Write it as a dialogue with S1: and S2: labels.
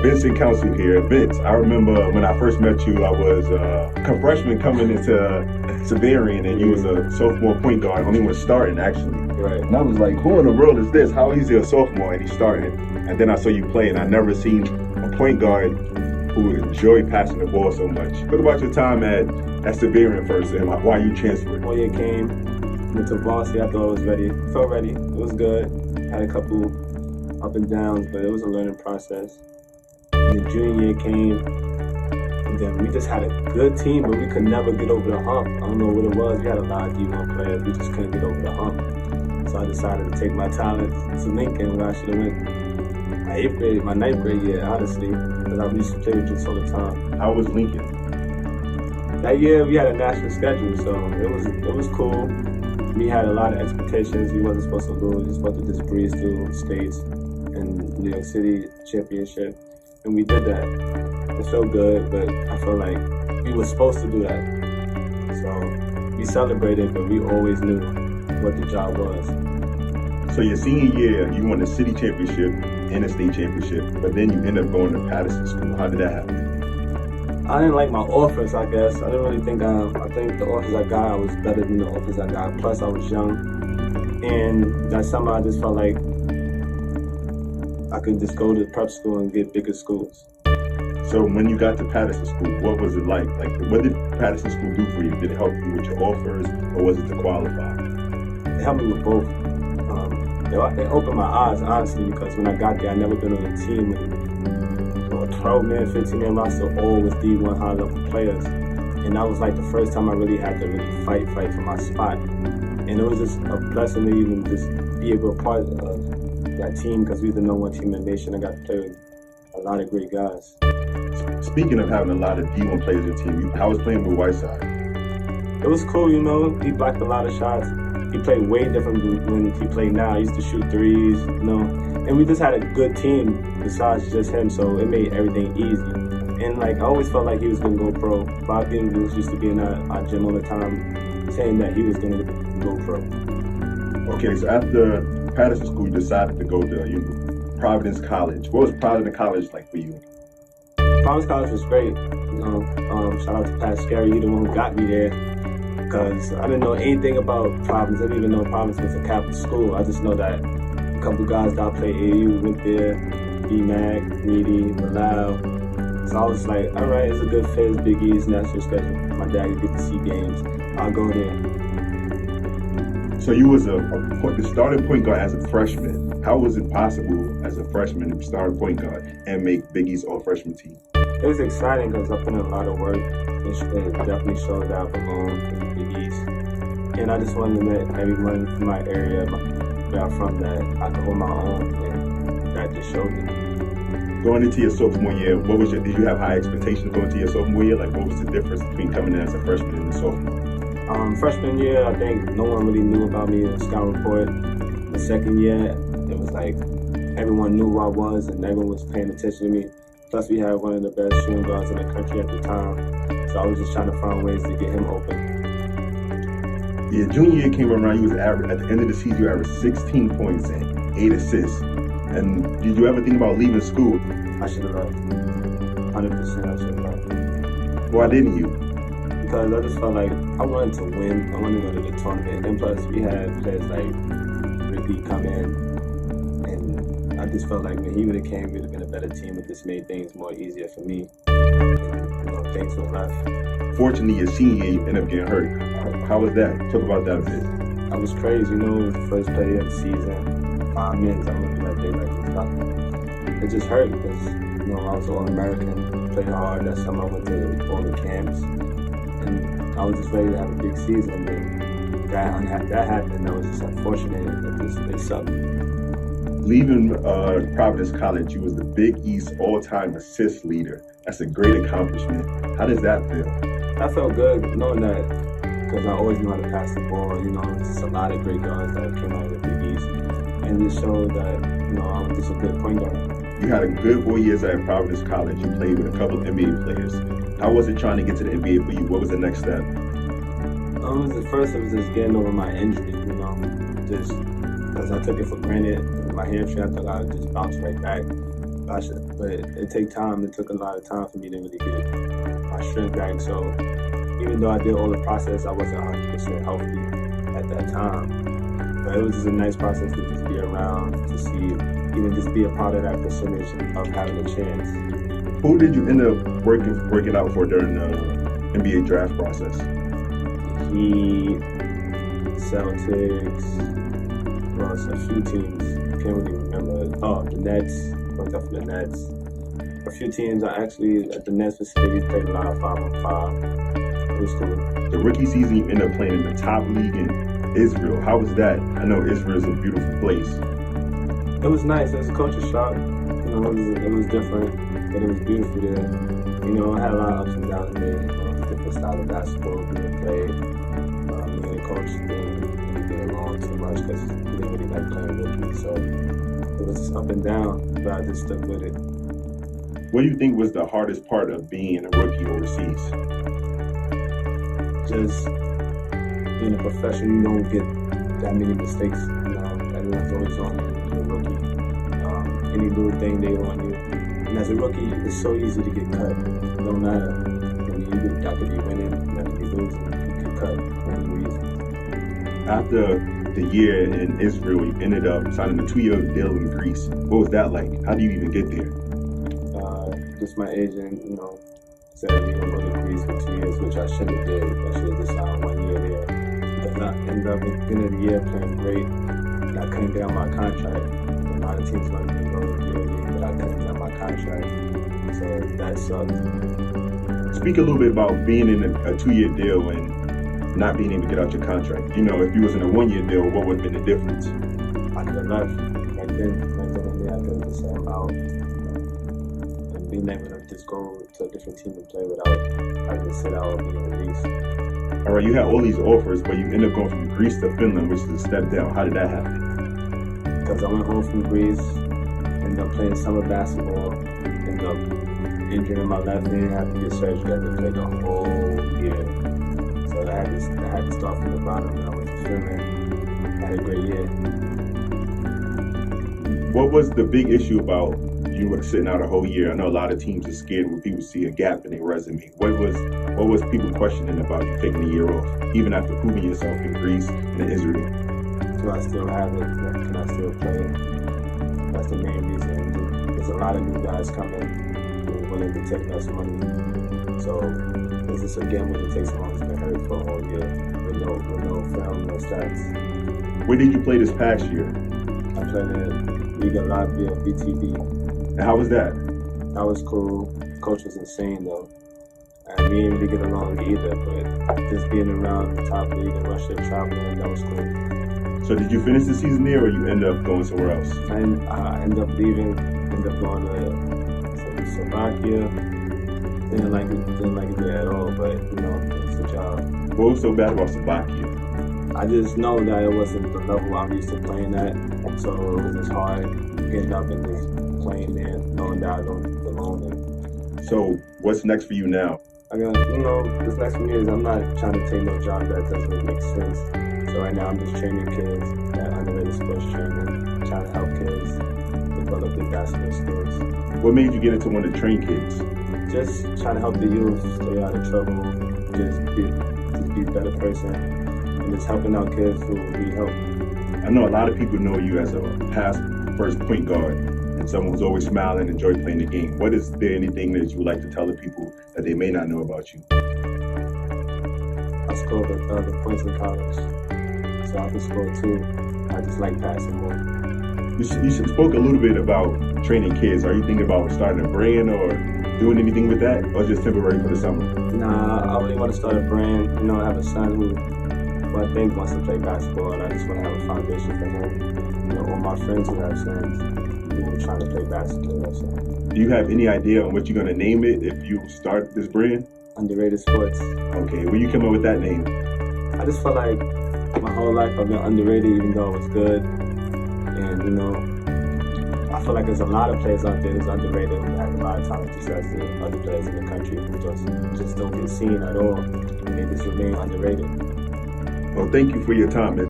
S1: Vincent Council here. Vince, I remember when I first met you, I was a freshman coming into Severian, and you was a sophomore point guard, only one starting actually.
S2: Right.
S1: And I was like, who in the world is this? How easy a sophomore and he's starting? And then I saw you play, and I never seen a point guard who enjoyed passing the ball so much. Talk about your time at Severian first and why you transferred.
S2: 1 year came, went to varsity. I thought I was ready. Felt ready. It was good. Had a couple up and downs, but it was a learning process. And the junior year came, and then we just had a good team, but we could never get over the hump. I don't know what it was. We had a lot of D1 players. We just couldn't get over the hump. So I decided to take my talents to Lincoln, where I should have went my ninth grade year, honestly, because I used to play with just all the time.
S1: How was Lincoln?
S2: That year we had a national schedule, so it was cool. We had a lot of expectations. We wasn't supposed to lose. We were supposed to just breeze through states and New York City championship, and we did that. It felt good, but I felt like we were supposed to do that. So we celebrated, but we always knew what the job was.
S1: So your senior year, you won the city championship and the state championship, but then you end up going to Patterson School. How did that happen?
S2: I didn't like my offers, I guess. I didn't really think I think the offers I got, I was better than the offers I got. Plus, I was young, and that summer I just felt like I could just go to prep school and get bigger schools.
S1: So when you got to Patterson School, what was it like? Like, what did Patterson School do for you? Did it help you with your offers, or was it to qualify?
S2: It helped me with both. It opened my eyes, honestly, because when I got there, I'd never been on a team with a 12-man, 15-man roster, all with D1 high-level players. And that was like the first time I really had to really fight for my spot. And it was just a blessing to even just be able to be part of that team, because we were the number one team in the nation. I got to play with a lot of great guys.
S1: Speaking of having a lot of D1 players in the team, how was playing with Whiteside?
S2: It was cool, you know. He blocked a lot of shots. He played way different than when he played now. He used to shoot threes, you know. And we just had a good team besides just him, so it made everything easy. And like I always felt like he was gonna go pro. Bob Gibbons used to be in our gym all the time saying that he was gonna go pro.
S1: Okay, so after Patterson School, you decided to go to Providence College. What was Providence College like for you?
S2: Providence College was great. You know, shout out to Pat Scarry, he the one who got me there. Because I didn't know anything about Providence. I didn't even know Providence was a Catholic school. I just know that a couple guys that played AU went there, B-Mac, Reedy, Bilal. So I was like, all right, it's a good fit. It's Big East national schedule. My dad could get to see games. I'll go there.
S1: So you was the starting point guard as a freshman. How was it possible as a freshman to start point guard and make Big East all-freshman team?
S2: It was exciting because I put in a lot of work. It definitely showed that I belong in the Big East. And I just wanted to let everyone from my area, where I'm from, that I could hold my own, and that just showed me.
S1: Going into your sophomore year, did you have high expectations going into your sophomore year? Like, what was the difference between coming in as a freshman and a sophomore?
S2: Freshman year, I think no one really knew about me in the scout report. The second year, it was like everyone knew who I was and everyone was paying attention to me. Plus, we had one of the best shooting guards in the country at the time. So I was just trying to find ways to get him open.
S1: Your junior year came around, you was at the end of the season, you averaged 16 points and 8 assists. And did you ever think about leaving school?
S2: I should have left. 100% I should have left.
S1: Why didn't you?
S2: Because I just felt like I wanted to win. I wanted to go to the tournament. And plus, we had players like Ricky come in. And I just felt like when he would have came, we would have been a better team. It just made things more easier for me. And, you know, things were left.
S1: Fortunately, your senior year, you ended up getting hurt. How was that? Talk about that a bit.
S2: I was crazy, you know, the first play of the season, 5 minutes, I remember that day like it was nothing. It just hurt because, you know, I was All-American, played hard. That summer I went to all the camps, and I was just ready to have a big season. And that happened, that was just unfortunate. It sucked.
S1: Leaving Providence College, you was the Big East all-time assist leader. That's a great accomplishment. How does that feel?
S2: That felt good, knowing that, because I always knew how to pass the ball. You know, it's just a lot of great guards that came out of the Big East, and it showed that, you know, I'm just a good point guard.
S1: You had a good 4 years at Providence College. You played with a couple of NBA players. How was it trying to get to the NBA for you? What was the next step?
S2: At first, it was just getting over my injury, you know, just because I took it for granted. My hamstring, I thought I would just bounce right back. But it take time. It took a lot of time for me to really get my strength back. So even though I did all the process, I wasn't 100% healthy at that time. But it was just a nice process to just be around, to see, even just be a part of that percentage of having a chance.
S1: Who did you end up working out for during the NBA draft process?
S2: Heat, Celtics, well, it's a few teams. Can't really remember. Oh, the Nets. Worked out for the Nets. A few teams. I actually at the Nets facility played a lot of 5-on-5. It was cool.
S1: The rookie season, you ended up playing in the top league in Israel. How was that? I know Israel is a beautiful place.
S2: It was nice. It was a culture shock. You know, it was different, but it was beautiful there. You know, I had a lot of ups and downs there. You know, different style of basketball being played. Me and the coach didn't really get along too much because we didn't really like playing rookies. So it was just up and down, but I just stuck with it.
S1: What do you think was the hardest part of being a rookie overseas?
S2: Just being a professional, you don't get that many mistakes. You know, everyone's always on you when you're a rookie. Any little thing they on you. And as a rookie, it's so easy to get cut. It don't matter. I could be winning, I could be losing, you get cut for any reason.
S1: After the year in Israel, you ended up signing a 2-year deal in Greece. What was that like? How do you even get there?
S2: Just my agent, you know, said we were going to Greece for 2 years, which I should have did. I should have just signed 1 year there. But I ended up at the end of the year playing great. And I couldn't get on my contract. A lot of teams wanted me to go yearly, but I couldn't get on my contract. So that sucked.
S1: Speak a little bit about being in a 2-year deal and not being able to get out your contract. You know, if you was in a 1-year deal, what would have been the difference?
S2: I could have left right then and there. I could have just said I'm out. And being able to just go to a different team and play without having to sit out or being released.
S1: All right, you had all these offers, but you ended up going from Greece to Finland, which is a step down. How did that happen?
S2: Because I went home from Greece, ended up playing summer basketball, ended up injuring my left hand, had to get surgery, I had to play the whole year. So I had to start from the bottom, and I went to Finland, had a great year.
S1: What was the big issue about you sitting out a whole year? I know a lot of teams are scared when people see a gap in their resume. What was people questioning about you taking a year off, even after proving yourself in Greece and in Israel?
S2: Do I still have it? Can I still play? That's the main reason. There's a lot of new guys coming who are willing to take less money. So it's just a gamble to take someone who's been hurt for a whole year with no film, no stats.
S1: Where did you play this past year?
S2: I played in Liga Latvia, BTB.
S1: And how was that?
S2: That was cool. Coach was insane though. And we didn't really get along either, but just being around the top league in Russia, traveling, that was cool.
S1: So did you finish the season there, or you end up going somewhere else?
S2: I ended up leaving, ended up going to Slovakia. Didn't like it there at all, but you know, it's a job.
S1: What was so bad about Slovakia?
S2: I just know that it wasn't the level I'm used to playing at, so it was just hard getting up and just playing there, knowing that I don't belong there.
S1: So what's next for you now?
S2: What's next for me is I'm not trying to take no job that doesn't make sense. So right now I'm just training kids at underrated sports training, trying to help kids develop their basketball skills.
S1: What made you get into wanting to train kids?
S2: Just trying to help the youth stay out of trouble, just be a better person, and just helping out kids who need help.
S1: I know a lot of people know you as a past first point guard and someone who's always smiling and enjoy playing the game. What is there anything that you would like to tell the people that they may not know about you?
S2: I scored the points in college, so I can score too. I just like passing more.
S1: You spoke a little bit about training kids. Are you thinking about starting a brand or doing anything with that, or just temporary for the summer?
S2: Nah, I really want to start a brand. You know, I have a son who I think wants to play basketball, and I just want to have a foundation for him. You know, all my friends who have sons who are trying to play basketball. So.
S1: Do you have any idea on what you're going to name it if you start this brand?
S2: Underrated Sports.
S1: Okay, where you come up with that name?
S2: I just felt like my whole life I've been underrated, even though it was good. And, you know, I feel like there's a lot of players out there who's underrated who have a lot of talent, just as the other players in the country who just don't get seen at all. And they just remain underrated.
S1: Well, thank you for your time.